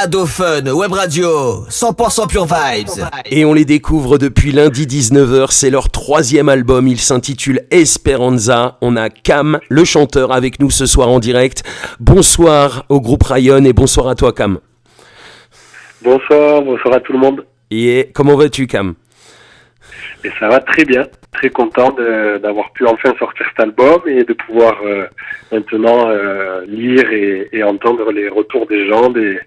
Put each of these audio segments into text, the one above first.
Ado Fun, Web Radio, 100% Pure Vibes. Et on les découvre depuis lundi 19h, c'est leur 3e album, il s'intitule Esperanza. On a Cam, le chanteur, avec nous ce soir en direct. Bonsoir au groupe Ryan et bonsoir à toi Cam. Bonsoir à tout le monde. Et comment vas-tu Cam ? Et ça va très bien, très content d'avoir pu enfin sortir cet album et de pouvoir maintenant lire et entendre les retours des gens, des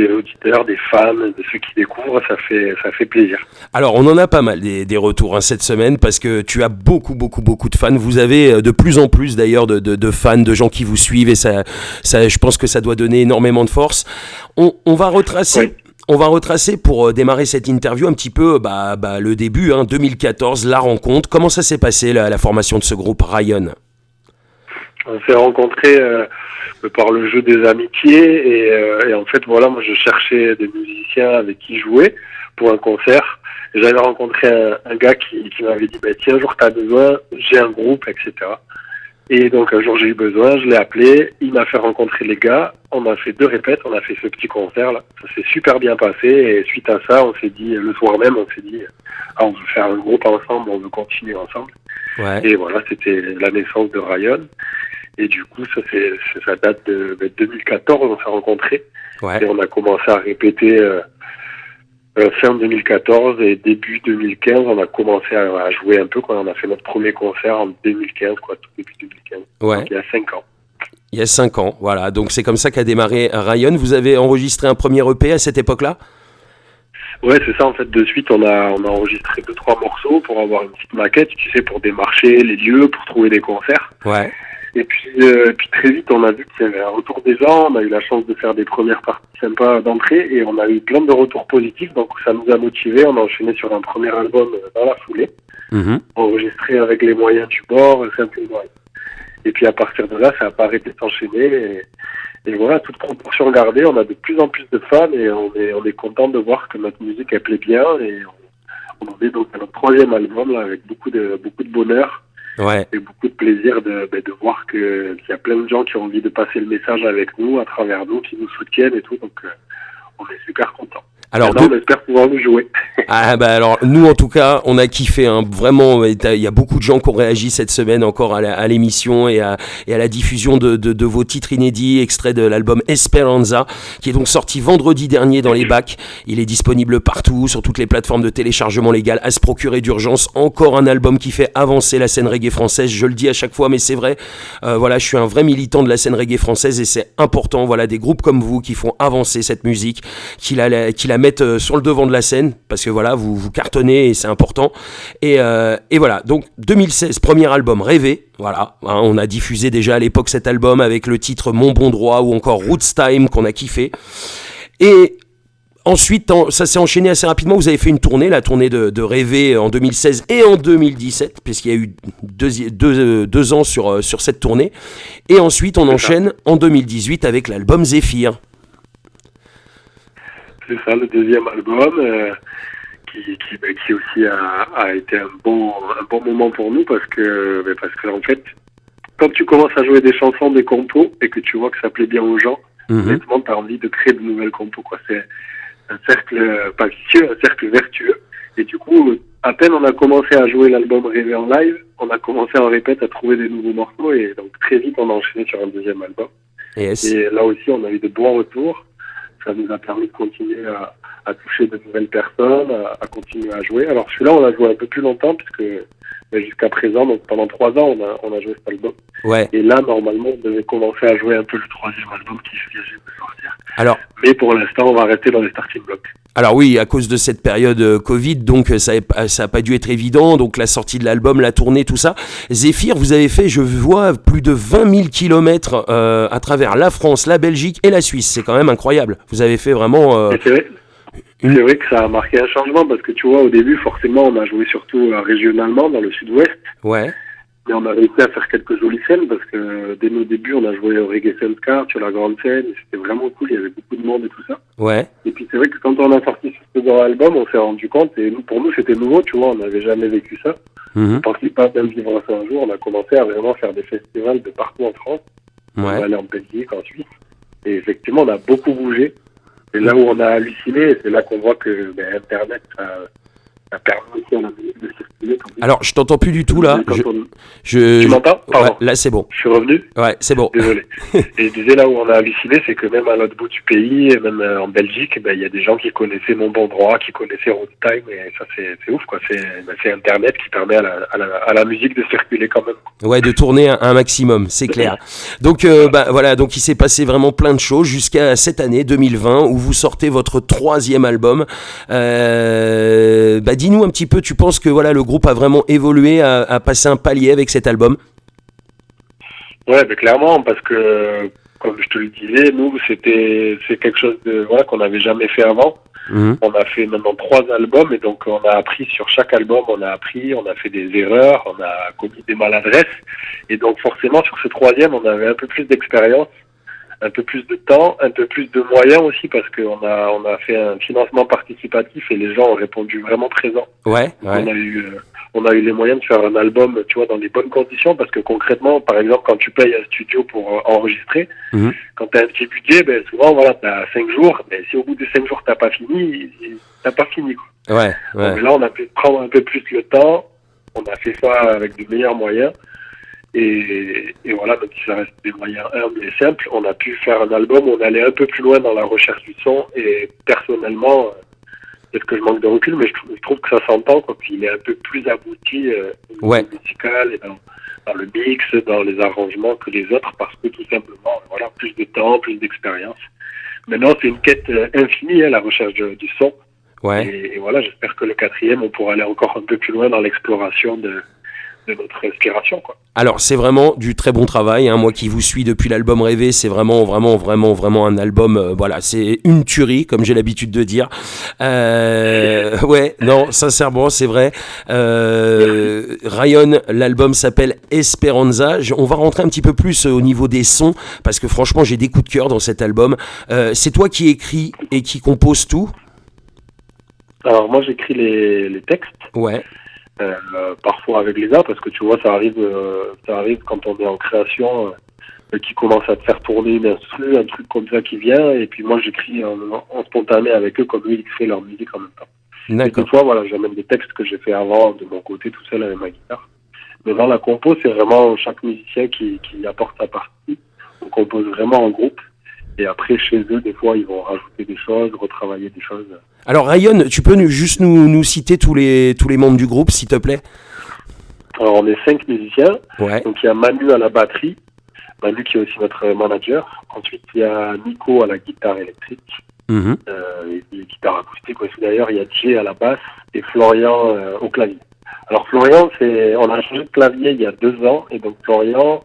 auditeurs, des fans, de ceux qui découvrent, ça fait plaisir. Alors on en a pas mal des retours cette semaine parce que tu as beaucoup de fans. Vous avez de plus en plus d'ailleurs de fans, de gens qui vous suivent et ça, je pense que ça doit donner énormément de force. On va retracer... Oui. On va retracer pour démarrer cette interview un petit peu le début, 2014, la rencontre. Comment ça s'est passé la formation de ce groupe Ryan ? On s'est rencontrés par le jeu des amitiés et en fait voilà, moi je cherchais des musiciens avec qui jouer pour un concert. Et j'avais rencontré un gars qui m'avait dit si un jour t'as besoin, j'ai un groupe, etc. Et donc un jour j'ai eu besoin, je l'ai appelé, il m'a fait rencontrer les gars, on a fait 2 répètes, on a fait ce petit concert là, ça s'est super bien passé et suite à ça on s'est dit, le soir même on s'est dit, on veut faire un groupe ensemble, on veut continuer ensemble. Ouais. Et voilà, c'était la naissance de Ryan et du coup ça date de 2014, on s'est rencontrés. Ouais. Et on a commencé à répéter fin 2014 et début 2015, on a commencé à jouer un peu quand on a fait notre premier concert en 2015, tout début 2015. Ouais. Donc, il y a 5 ans. Il y a 5 ans, voilà. Donc c'est comme ça qu'a démarré Ryan. Vous avez enregistré un premier EP à cette époque-là ? Ouais, c'est ça. En fait, de suite, on a enregistré 2-3 morceaux pour avoir une petite maquette, pour démarcher les lieux, pour trouver des concerts. Ouais. Et puis très vite, on a vu qu'il y avait un retour des gens. On a eu la chance de faire des premières parties sympas d'entrée et on a eu plein de retours positifs. Donc ça nous a motivés. On a enchaîné sur un premier album dans la foulée, enregistré avec les moyens du bord, simplement. Et puis à partir de là, ça n'a pas arrêté de s'enchaîner. Et voilà, toute proportion gardée, on a de plus en plus de fans et on est content de voir que notre musique elle plaît bien. Et on en est donc à notre 3e album là, avec beaucoup de bonheur. Ouais. Et beaucoup de plaisir de voir qu'il y a plein de gens qui ont envie de passer le message avec nous, à travers nous, qui nous soutiennent et tout, donc on est super contents. Alors, on espère pouvoir nous jouer. Alors nous en tout cas on a kiffé vraiment. Il y a beaucoup de gens qui ont réagi cette semaine encore à l'émission et à la diffusion de vos titres inédits, extraits de l'album Esperanza qui est donc sorti vendredi dernier dans les bacs. Il est disponible partout sur toutes les plateformes de téléchargement légal à se procurer d'urgence. Encore un album qui fait avancer la scène reggae française, je le dis à chaque fois mais c'est vrai. Voilà, je suis un vrai militant de la scène reggae française et c'est important, voilà, des groupes comme vous qui font avancer cette musique, qui la mettent sur le devant de la scène parce que voilà, vous cartonnez et c'est important. Et voilà, donc 2016, premier album Rêver. Voilà, on a diffusé déjà à l'époque cet album avec le titre Mon Bon Droit ou encore Roots Time qu'on a kiffé. Et ensuite, ça s'est enchaîné assez rapidement. Vous avez fait une tournée, la tournée de Rêver en 2016 et en 2017, puisqu'il y a eu deux ans sur cette tournée. Et ensuite, on enchaîne en 2018 avec l'album Zéphyr. C'est ça, le 2e album qui aussi a été un bon moment pour nous parce que en fait, quand tu commences à jouer des chansons, des compos et que tu vois que ça plaît bien aux gens, honnêtement, tu as envie de créer de nouvelles compos, quoi. C'est un cercle pas vicieux, un cercle vertueux. Et du coup, à peine on a commencé à jouer l'album Rêver en live, on a commencé en répète à trouver des nouveaux morceaux et donc très vite on a enchaîné sur un 2e album. Yes. Et là aussi, on a eu de bons retours. Ça nous a permis de continuer à toucher de nouvelles personnes, à continuer à jouer. Alors celui-là, on l'a joué un peu plus longtemps, puisque jusqu'à présent, donc pendant 3 ans, on a joué cet album. Ouais. Et là, normalement, on devait commencer à jouer un peu le 3e album qui vient de sortir. Mais pour l'instant, on va rester dans les starting blocks. Alors oui, à cause de cette période Covid, donc ça a pas dû être évident, donc la sortie de l'album, la tournée, tout ça. Zéphyr, vous avez fait, je vois, plus de 20 000 kilomètres à travers la France, la Belgique et la Suisse. C'est quand même incroyable. Vous avez fait vraiment... C'est vrai que ça a marqué un changement parce que tu vois, au début, forcément, on a joué surtout régionalement dans le sud-ouest. Ouais. Mais on a réussi à faire quelques jolies scènes parce que dès nos débuts, on a joué au Reggae Soundcard sur la grande scène. Et c'était vraiment cool, il y avait beaucoup de monde et tout ça. Ouais. Et puis c'est vrai que quand on a sorti ce second album, on s'est rendu compte, et pour nous c'était nouveau, tu vois, on n'avait jamais vécu ça. On pensait pas même vivre ça un jour, on a commencé à vraiment faire des festivals de partout en France. Ouais. On est allé en Belgique, en Suisse. Et effectivement, on a beaucoup bougé. c'est là où on a halluciné, et c'est là qu'on voit que Internet a permis aussi à la musique de circuler. Alors, je t'entends plus du tout là. Tu m'entends? Pardon. Ouais, là, c'est bon. Je suis revenu. Ouais, c'est bon. Désolé. Et je disais, là où on a halluciné, c'est que même à l'autre bout du pays, et même en Belgique, il y a des gens qui connaissaient Mon Bon Droit, qui connaissaient Runtime, et ça, c'est ouf, quoi. C'est Internet qui permet à la musique de circuler quand même. Ouais, de tourner un maximum, c'est clair. Donc, voilà, donc il s'est passé vraiment plein de choses jusqu'à cette année 2020 où vous sortez votre 3e album. Dis-nous un petit peu, tu penses que voilà, le groupe a vraiment évolué, a passé un palier avec cet album? Ouais, clairement, parce que, comme je te le disais, nous, c'est quelque chose qu'on n'avait jamais fait avant. On a fait maintenant 3 albums, et donc on a appris sur chaque album, on a fait des erreurs, on a commis des maladresses, et donc forcément sur ce 3e, on avait un peu plus d'expérience, un peu plus de temps, un peu plus de moyens aussi, parce qu'on a fait un financement participatif et les gens ont répondu vraiment présents. Ouais. On a eu les moyens de faire un album, tu vois, dans les bonnes conditions, parce que concrètement, par exemple, quand tu payes un studio pour enregistrer, quand tu as un petit budget, souvent, voilà, tu as 5 jours, mais si au bout de 5 jours, t'as pas fini, quoi. Ouais. Donc là, on a pu prendre un peu plus le temps, on a fait ça avec de meilleurs moyens, et voilà, même si ça reste des moyens humbles et simples, on a pu faire un album où on allait un peu plus loin dans la recherche du son, et personnellement, peut-être que je manque de recul, mais je trouve que ça s'entend, quoi, qu'il est un peu plus abouti au niveau musical et dans le mix, dans les arrangements que les autres, parce que tout simplement, voilà, plus de temps, plus d'expérience. Maintenant, c'est une quête infinie, la recherche du son. Ouais. Et voilà, j'espère que le 4e, on pourra aller encore un peu plus loin dans l'exploration de notre inspiration, quoi. Alors c'est vraiment du très bon travail, hein. Moi qui vous suis depuis l'album Rêver, c'est vraiment un album, voilà, c'est une tuerie comme j'ai l'habitude de dire. Ouais, non, sincèrement c'est vrai. Ryan, l'album s'appelle Esperanza. On va rentrer un petit peu plus au niveau des sons parce que franchement j'ai des coups de cœur dans cet album. C'est toi qui écris et qui compose tout? Alors moi j'écris les textes. Ouais. Parfois avec les arts, parce que tu vois, ça arrive quand on est en création, qui commence à te faire tourner une instru, un truc comme ça qui vient, et puis moi j'écris en spontané avec eux, comme eux ils créent leur musique en même temps. D'accord. Et des fois, voilà, j'amène des textes que j'ai fait avant de mon côté tout seul avec ma guitare. Mais dans la compo, c'est vraiment chaque musicien qui apporte sa partie. On compose vraiment en groupe. Et après, chez eux, des fois, ils vont rajouter des choses, retravailler des choses. Alors Ryan, tu peux juste nous citer tous les membres du groupe, s'il te plaît? Alors on est 5 musiciens. Ouais. Donc il y a Manu à la batterie, Manu qui est aussi notre manager. Ensuite il y a Nico à la guitare électrique, et guitare acoustique aussi d'ailleurs. Il y a Jay à la basse et Florian au clavier. Alors Florian, on a changé de clavier il y a 2 ans, et donc Florian,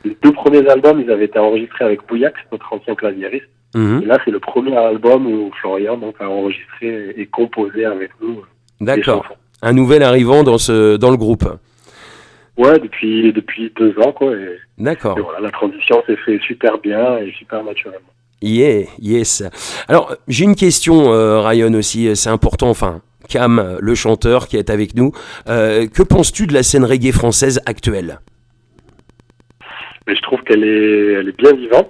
les 2 premiers albums, ils avaient été enregistrés avec Bouillac, notre ancien claviériste. Et là, c'est le premier album où Florian donc, a enregistré et composé avec nous. D'accord. Un nouvel arrivant dans le groupe. Ouais, depuis 2 ans, quoi. D'accord. Et voilà, la transition s'est fait super bien et super naturellement. Yeah, yes. Alors, j'ai une question, Ryan, aussi, c'est important, enfin, Cam, le chanteur qui est avec nous. Que penses-tu de la scène reggae française actuelle? Mais je trouve qu'elle est bien vivante.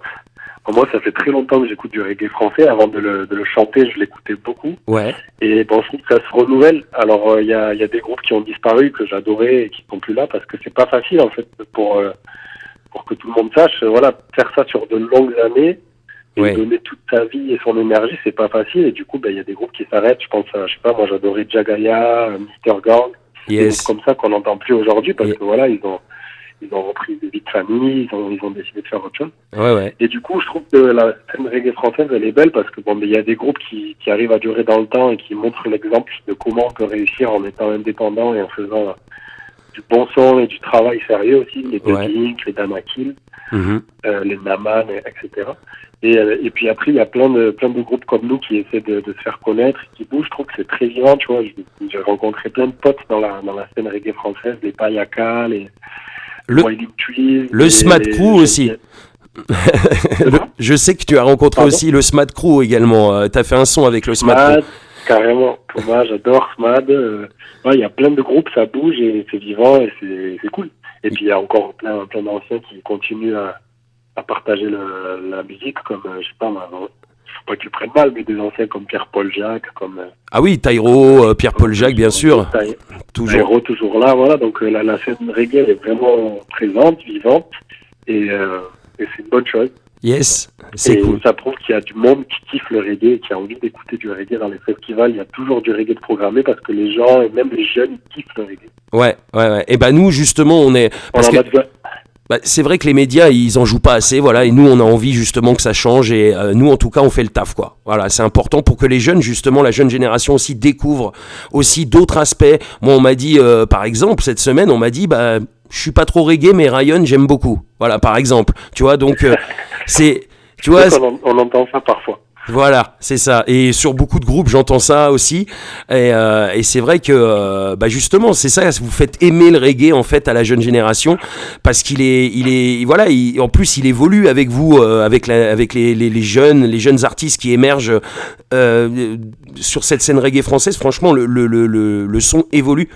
Moi, ça fait très longtemps que j'écoute du reggae français. Avant de le chanter, je l'écoutais beaucoup. Ouais. Et bon, je trouve que ça se renouvelle. Alors, il y a des groupes qui ont disparu, que j'adorais et qui sont plus là, parce que c'est pas facile, en fait, pour que tout le monde sache. Voilà, faire ça sur de longues années et donner toute sa vie et son énergie, c'est pas facile. Et du coup, il y a des groupes qui s'arrêtent. Je pense à, je sais pas, moi, j'adorais Jagaya, Mr. Gang. Des groupes comme ça qu'on n'entend plus aujourd'hui, parce que voilà, ils ont repris des vies de famille, ils ont décidé de faire autre chose. Ouais. Et du coup, je trouve que la scène reggae française, elle est belle parce que il y a des groupes qui arrivent à durer dans le temps et qui montrent l'exemple de comment on peut réussir en étant indépendant et en faisant du bon son et du travail sérieux aussi, les Blink, les Damakil, les Naman, etc. Et puis après, il y a plein de groupes comme nous qui essaient de se faire connaître, qui bougent. Je trouve que c'est très vivant, tu vois. J'ai rencontré plein de potes dans la scène reggae française, les Payaka, les le Smat Crew aussi. Je sais que tu as rencontré aussi le Smat Crew également. Tu as fait un son avec le Smat Crew. Carrément. Moi, j'adore Smad. Il y a plein de groupes, ça bouge et c'est vivant et c'est cool. Et puis, il y a encore plein d'anciens qui continuent à partager la musique, comme, je sais pas, pas qu'ils prennent mal, mais des anciens comme Pierre-Paul Jacques, comme Ah oui, Tyro, Pierre-Paul Jacques, bien sûr. Toujours. Tyro, toujours là, voilà. Donc la scène reggae elle est vraiment présente, vivante, et c'est une bonne chose. Yes, c'est et cool. Ça prouve qu'il y a du monde qui kiffe le reggae et qui a envie d'écouter du reggae dans les festivals. Il y a toujours du reggae de programmé parce que les gens, et même les jeunes, kiffent le reggae. Ouais. Et bah nous, justement, on est... Parce que... c'est vrai que les médias, ils en jouent pas assez, voilà, et nous, on a envie justement que ça change, et nous, en tout cas, on fait le taf, quoi. Voilà, c'est important pour que les jeunes, justement, la jeune génération aussi découvre aussi d'autres aspects. Moi, on m'a dit, par exemple, cette semaine, on m'a dit, je suis pas trop reggae, mais Ryan, j'aime beaucoup. Voilà, par exemple. Tu vois, donc, c'est... Tu vois, on entend ça parfois. Voilà, c'est ça. Et sur beaucoup de groupes, j'entends ça aussi. Et c'est vrai que, justement, c'est ça. Vous faites aimer le reggae en fait à la jeune génération parce en plus, il évolue avec vous, avec les jeunes artistes qui émergent sur cette scène reggae française. Franchement, le son évolue.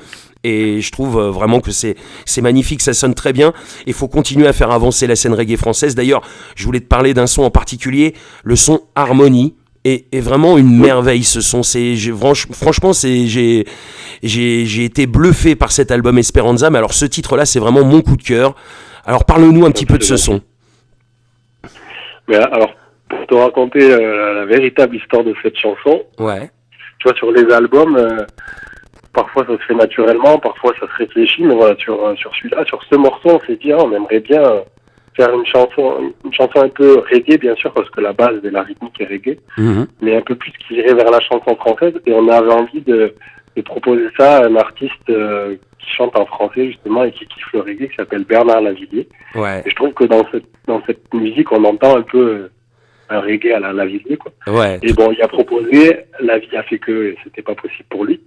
Et je trouve vraiment que c'est magnifique, ça sonne très bien. Il faut continuer à faire avancer la scène reggae française. D'ailleurs, je voulais te parler d'un son en particulier, le son Harmonie. Est vraiment une merveille ce son. Franchement, j'ai été bluffé par cet album Esperanza. Mais alors ce titre-là, c'est vraiment mon coup de cœur. Alors parle-nous un petit peu de ce son. Mais alors, pour te raconter la véritable histoire de cette chanson, ouais. Tu vois, sur les albums... parfois ça se fait naturellement, parfois ça se réfléchit, mais voilà, sur celui-là, sur ce morceau, on s'est dit, on aimerait bien faire une chanson un peu reggae, bien sûr, parce que la base de la rythmique est reggae, mais un peu plus qui irait vers la chanson française, et on avait envie de proposer ça à un artiste qui chante en français, justement, et qui kiffe le reggae, qui s'appelle Bernard Lavilliers. Ouais. Et je trouve que dans cette musique, on entend un peu un reggae à la Lavilliers, quoi. Ouais. Et bon, il a proposé, la vie a fait que c'était pas possible pour lui.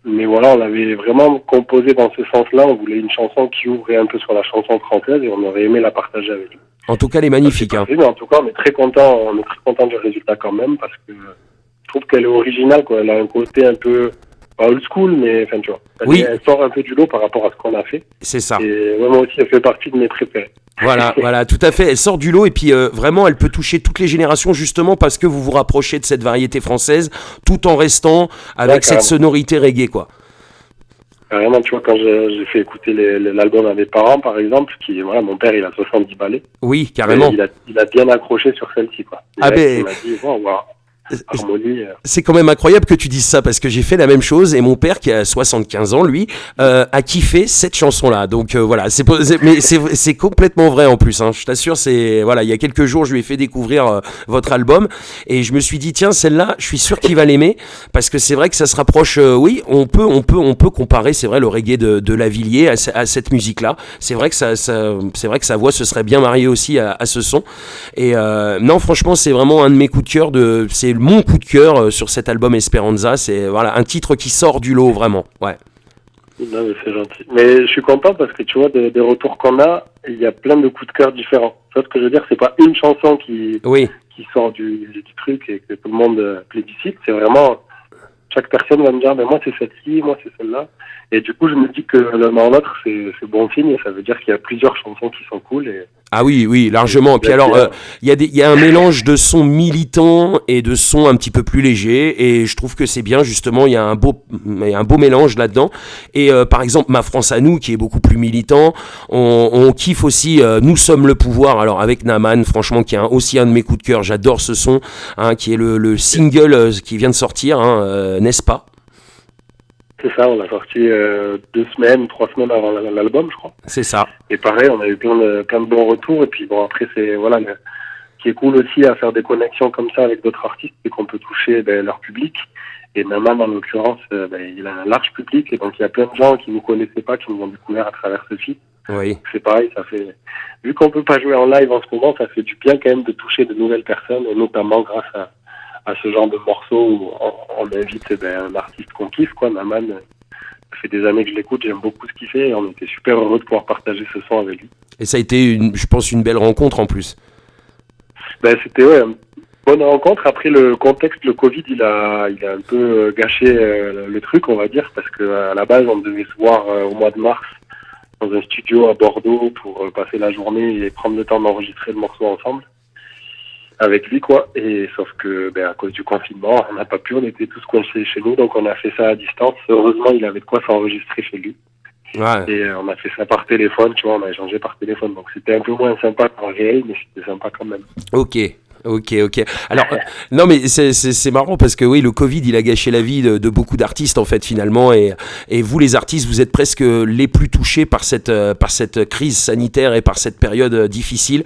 Mais voilà, on avait vraiment composé dans ce sens-là. On voulait une chanson qui ouvrait un peu sur la chanson française et on aurait aimé la partager avec lui. En tout cas, elle est magnifique. Mais en tout cas, on est très content du résultat quand même parce que je trouve qu'elle est originale, quoi. Elle a un côté un peu pas old school, mais enfin, tu vois. Elle sort un peu du lot par rapport à ce qu'on a fait. C'est ça. Et moi aussi, elle fait partie de mes préférés. Voilà, tout à fait. Elle sort du lot et puis vraiment, elle peut toucher toutes les générations justement parce que vous vous rapprochez de cette variété française tout en restant avec cette sonorité reggae, quoi. Carrément, tu vois, quand j'ai fait écouter l'album à mes parents, par exemple, mon père, il a 70 ballets. Oui, carrément. Il a bien accroché sur celle-ci, quoi. Il m'a dit, Harmonie. C'est quand même incroyable que tu dises ça parce que j'ai fait la même chose et mon père qui a 75 ans lui a kiffé cette chanson-là. Donc voilà, c'est complètement vrai en plus. Hein. Je t'assure, il y a quelques jours je lui ai fait découvrir votre album et je me suis dit tiens celle-là, je suis sûr qu'il va l'aimer parce que c'est vrai que ça se rapproche. Oui, on peut comparer, c'est vrai le reggae de Lavilliers à cette musique-là. C'est vrai que c'est vrai que sa voix se serait bien mariée aussi à ce son. Et non, franchement, c'est vraiment un de mes coups de cœur c'est mon coup de cœur sur cet album Esperanza, c'est un titre qui sort du lot vraiment. Ouais. Non, mais c'est gentil. Mais je suis content parce que tu vois des retours qu'on a, il y a plein de coups de cœur différents. Tu vois ce que je veux dire, c'est pas une chanson qui sort du truc et que tout le monde plébiscite, c'est vraiment chaque personne va me dire moi c'est celle-ci, moi c'est celle-là. Et du coup je me dis que l'un dans l'autre c'est bon signe et ça veut dire qu'il y a plusieurs chansons qui sont cool et ah oui, largement. Et puis alors, il y a un mélange de sons militants et de sons un petit peu plus légers, et je trouve que c'est bien justement. Il y a un beau mélange là-dedans. Et par exemple, Ma France à nous, qui est beaucoup plus militant, on kiffe aussi. Nous sommes le pouvoir. Alors avec Naman, franchement, qui est aussi un de mes coups de cœur. J'adore ce son, qui est le single qui vient de sortir, n'est-ce pas? C'est ça, on l'a sorti 2 semaines, 3 semaines avant l'album, je crois. C'est ça. Et pareil, on a eu plein de bons retours. Et puis bon, après, c'est ce qui est cool aussi à faire des connexions comme ça avec d'autres artistes, c'est qu'on peut toucher leur public. Et Naman, en l'occurrence, il a un large public. Et donc, il y a plein de gens qui nous connaissaient pas, qui nous ont découvert à travers ce feat. Oui. C'est pareil, vu qu'on peut pas jouer en live en ce moment, ça fait du bien quand même de toucher de nouvelles personnes, et notamment grâce à ce genre de morceaux où on invite un artiste qu'on kiffe, quoi. Naman, ça fait des années que je l'écoute, j'aime beaucoup ce qu'il fait et on était super heureux de pouvoir partager ce son avec lui. Et ça a été, je pense, une belle rencontre en plus. C'était une bonne rencontre. Après le contexte, le Covid, il a un peu gâché le truc, on va dire, parce qu'à la base, on devait se voir au mois de mars dans un studio à Bordeaux pour passer la journée et prendre le temps d'enregistrer le morceau ensemble. avec lui, quoi. Et sauf que, à cause du confinement, on n'a pas pu, on était tous coincés chez nous, donc on a fait ça à distance. Heureusement, il avait de quoi s'enregistrer chez lui. Ouais. Et on a fait ça par téléphone, tu vois, on a échangé par téléphone. Donc c'était un peu moins sympa qu'en réel, mais c'était sympa quand même. Ok. Alors, non, mais c'est marrant parce que oui, le Covid, il a gâché la vie de beaucoup d'artistes en fait finalement, et vous les artistes, vous êtes presque les plus touchés par cette crise sanitaire et par cette période difficile.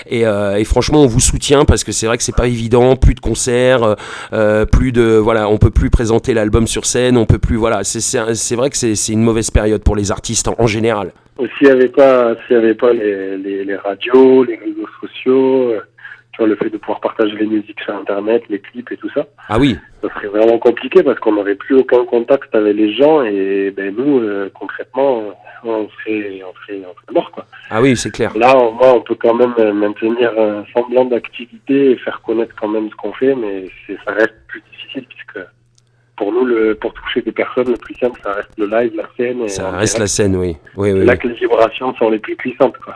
Et franchement, on vous soutient parce que c'est vrai que c'est pas évident, plus de concerts, plus de voilà, on peut plus présenter l'album sur scène, on peut plus voilà, c'est vrai que c'est une mauvaise période pour les artistes en général. S'il y avait pas les radios, les réseaux sociaux. Tu vois, le fait de pouvoir partager les musiques sur Internet, les clips et tout ça. Ah oui. Ça serait vraiment compliqué parce qu'on n'aurait plus aucun contact avec les gens et nous, concrètement, on serait mort, quoi. Ah oui, c'est clair. Là, au moins, on peut quand même maintenir un semblant d'activité et faire connaître quand même ce qu'on fait, mais ça reste plus difficile puisque pour nous, pour toucher des personnes, le plus simple, ça reste le live, la scène. Et ça reste la scène, oui. C'est là que les vibrations sont les plus puissantes, quoi.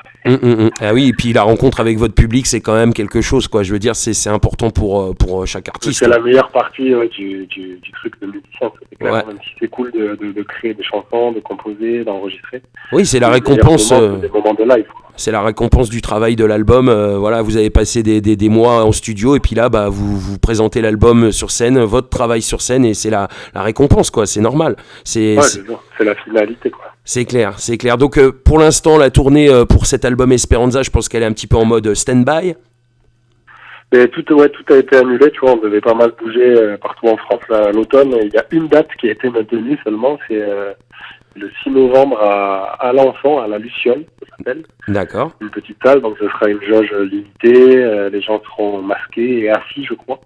Ah oui, et puis la rencontre avec votre public, c'est quand même quelque chose, quoi. Je veux dire, c'est important pour chaque artiste. C'est la meilleure partie du truc de musicien. C'est clair, même si c'est cool de créer des chansons, de composer, d'enregistrer. Oui, c'est la récompense. Des moments de live, quoi. C'est la récompense du travail de l'album. Voilà, vous avez passé des mois en studio et puis là, vous présentez l'album sur scène, votre travail sur scène, et c'est la récompense, quoi. C'est normal. C'est la finalité, quoi. C'est clair. Donc pour l'instant, la tournée pour cet album Esperanza, je pense qu'elle est un petit peu en mode stand-by. Mais tout a été annulé, tu vois, on devait pas mal bouger partout en France là, à l'automne. Il y a une date qui a été maintenue seulement, c'est le 6 novembre à Alençon, à la Luciole, ça s'appelle. D'accord. Une petite salle, donc ce sera une jauge limitée, les gens seront masqués et assis, je crois.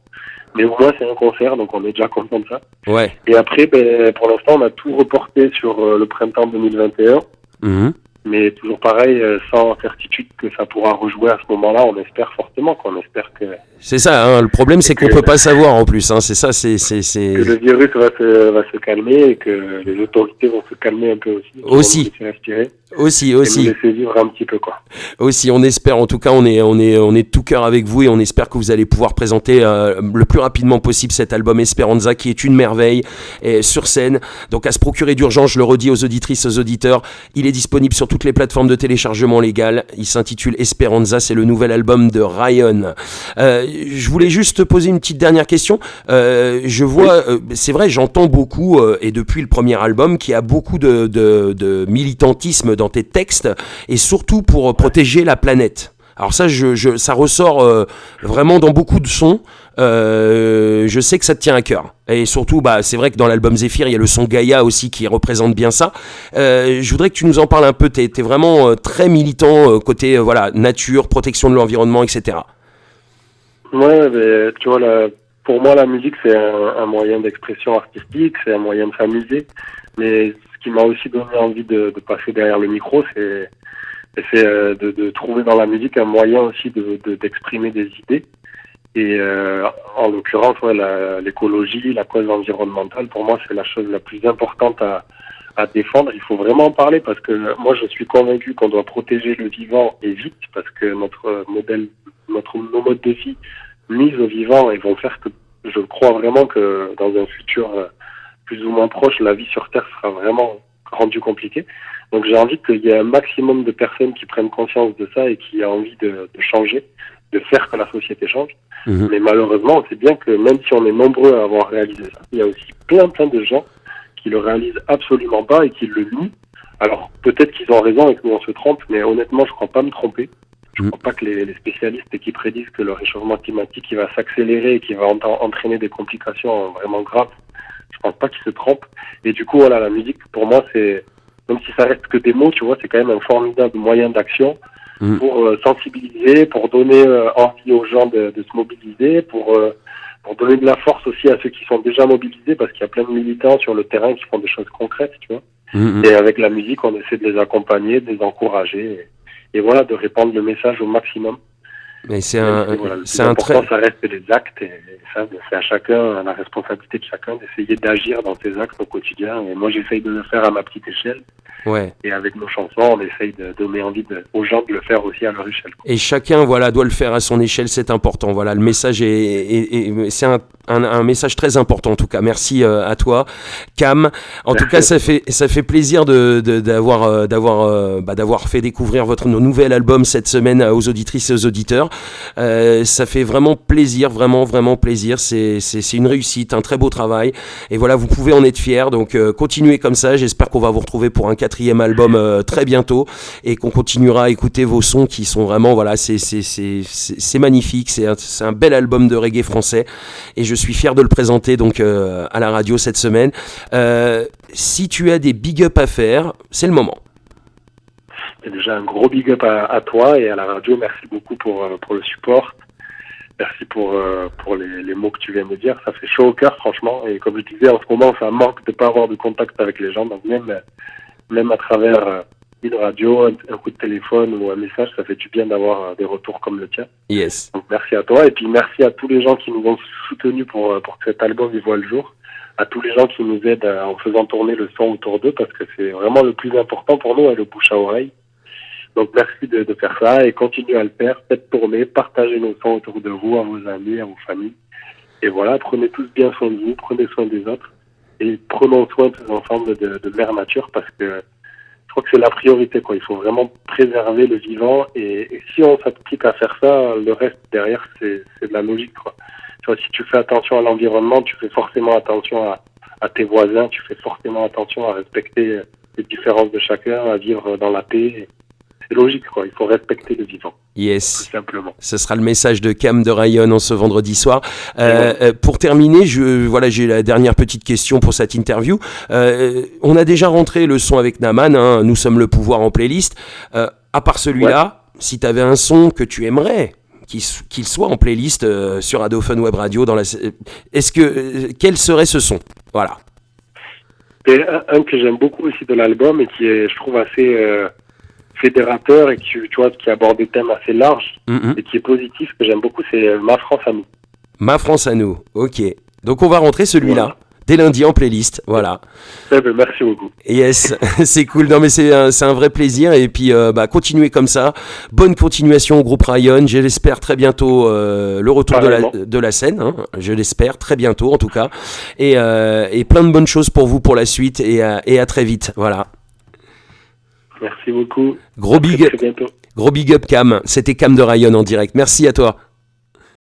Mais au moins c'est un concert, donc on est déjà content de ça. Ouais. Et après, pour l'instant, on a tout reporté sur le printemps 2021. Mais toujours pareil, sans certitude que ça pourra rejouer à ce moment-là. On espère fortement, qu'on espère que... C'est ça, hein, le problème c'est qu'on peut pas savoir en plus, hein, c'est ça, c'est... Que le virus va se calmer et que les autorités vont se calmer un peu aussi. Aussi. Vont nous laisser respirer. Aussi. Et nous laisser vivre un petit peu, quoi. Aussi, on espère, en tout cas, on est de tout cœur avec vous et on espère que vous allez pouvoir présenter le plus rapidement possible cet album Esperanza qui est une merveille sur scène. Donc à se procurer d'urgence, je le redis aux auditrices, aux auditeurs, il est disponible sur toutes les plateformes de téléchargement légales. Il s'intitule Esperanza, c'est le nouvel album de Ryan. Je voulais juste te poser une petite dernière question. Je vois, c'est vrai, j'entends beaucoup, et depuis le premier album, qu'il y a beaucoup de militantisme dans tes textes, et surtout pour protéger la planète. Alors ça, ça ressort vraiment dans beaucoup de sons. Je sais que ça te tient à cœur. Et surtout, c'est vrai que dans l'album Zéphyr, il y a le son Gaïa aussi qui représente bien ça. Je voudrais que tu nous en parles un peu. T'es vraiment très militant côté nature, protection de l'environnement, etc. Ouais, mais tu vois, pour moi, la musique, c'est un moyen d'expression artistique, c'est un moyen de s'amuser. Mais ce qui m'a aussi donné envie de passer derrière le micro, c'est de trouver dans la musique un moyen aussi d'exprimer des idées. Et en l'occurrence, l'écologie, la cause environnementale, pour moi, c'est la chose la plus importante à défendre. Il faut vraiment en parler parce que moi, je suis convaincu qu'on doit protéger le vivant et vite parce que nos modes de vie mis au vivant et vont faire que je crois vraiment que dans un futur plus ou moins proche, la vie sur Terre sera vraiment rendue compliquée. Donc j'ai envie qu'il y ait un maximum de personnes qui prennent conscience de ça et qui aient envie de changer, de faire que la société change. Mais malheureusement, on sait bien que même si on est nombreux à avoir réalisé ça, il y a aussi plein de gens qui le réalisent absolument pas et qui le nient. Alors peut-être qu'ils ont raison et que nous on se trompe, mais honnêtement, je crois pas me tromper. Je crois pas que les spécialistes qui prédisent que le réchauffement climatique il va s'accélérer et qu'il va entraîner des complications vraiment graves, je pense pas qu'ils se trompent. Et du coup, voilà, la musique, pour moi, c'est, même si ça reste que des mots, tu vois, c'est quand même un formidable moyen d'action pour sensibiliser, pour donner envie aux gens de se mobiliser, pour donner de la force aussi à ceux qui sont déjà mobilisés, parce qu'il y a plein de militants sur le terrain qui font des choses concrètes, tu vois. Et avec la musique, on essaie de les accompagner, de les encourager, et voilà, de répandre le message au maximum. Mais c'est Voilà, le plus important, ça reste les actes, et ça, c'est à chacun, à la responsabilité de chacun d'essayer d'agir dans ses actes au quotidien. Et moi, j'essaye de le faire à ma petite échelle. Ouais. Et avec nos chansons, on essaye de donner envie aux gens de le faire aussi à leur échelle. Et chacun, voilà, doit le faire à son échelle, c'est important. Voilà, le message c'est un message très important en tout cas. Merci à toi, Cam. En tout cas, ça fait plaisir d'avoir fait découvrir votre nouvel album cette semaine aux auditrices et aux auditeurs. Ça fait vraiment plaisir, vraiment plaisir. C'est une réussite, un très beau travail. Et voilà, vous pouvez en être fiers. Donc continuez comme ça. J'espère qu'on va vous retrouver pour un 4e album très bientôt et qu'on continuera à écouter vos sons qui sont vraiment, voilà, c'est magnifique. C'est un bel album de reggae français et je suis fier de le présenter donc à la radio cette semaine. Si tu as des big up à faire, c'est le moment. Et déjà un gros big up à toi et à la radio. Merci beaucoup pour le support. Merci pour les mots que tu viens de dire. Ça fait chaud au cœur, franchement. Et comme je disais, en ce moment, ça manque de pas avoir de contact avec les gens. Donc même à travers une radio, un coup de téléphone ou un message, ça fait du bien d'avoir des retours comme le tien. Yes. Donc merci à toi. Et puis merci à tous les gens qui nous ont soutenus pour que cet album y voit le jour. À tous les gens qui nous aident en faisant tourner le son autour d'eux, parce que c'est vraiment le plus important pour nous, le bouche à oreille. Donc merci de faire ça et continuez à le faire. Faites tourner, partagez nos sons autour de vous, à vos amis, à vos familles. Et voilà, prenez tous bien soin de vous, prenez soin des autres. Et prenons soin tous ensemble de mère nature, parce que je crois que c'est la priorité, quoi. Il faut vraiment préserver le vivant, et si on s'applique à faire ça, le reste derrière, c'est de la logique, quoi. Tu vois, si tu fais attention à l'environnement, tu fais forcément attention à tes voisins, tu fais forcément attention à respecter les différences de chacun, à vivre dans la paix. C'est logique, quoi. Il faut respecter le vivant. Yes. Tout simplement. Ce sera le message de Cam de Ryan en ce vendredi soir. Pour terminer, j'ai la dernière petite question pour cette interview. On a déjà rentré le son avec Naman, hein, Nous sommes le pouvoir en playlist. À part celui-là, si tu avais un son que tu aimerais qu'il soit en playlist sur Radio Fun Web Radio, quel serait ce son? Voilà. Et un que j'aime beaucoup aussi de l'album et qui est, je trouve, assez fédérateur et qui aborde des thèmes assez larges et qui est positif, que j'aime beaucoup, c'est Ma France à nous. Ma France à nous, ok. Donc on va rentrer celui-là dès lundi en playlist, voilà. Merci beaucoup. Yes, c'est cool. Non mais c'est un vrai plaisir et puis continuez comme ça. Bonne continuation au groupe Ryan. Je l'espère très bientôt le retour de la scène. Hein. Je l'espère très bientôt en tout cas. Et plein de bonnes choses pour vous pour la suite et à très vite. Voilà. Merci beaucoup. Gros big up Cam. C'était Cam de Ryan en direct. Merci à toi.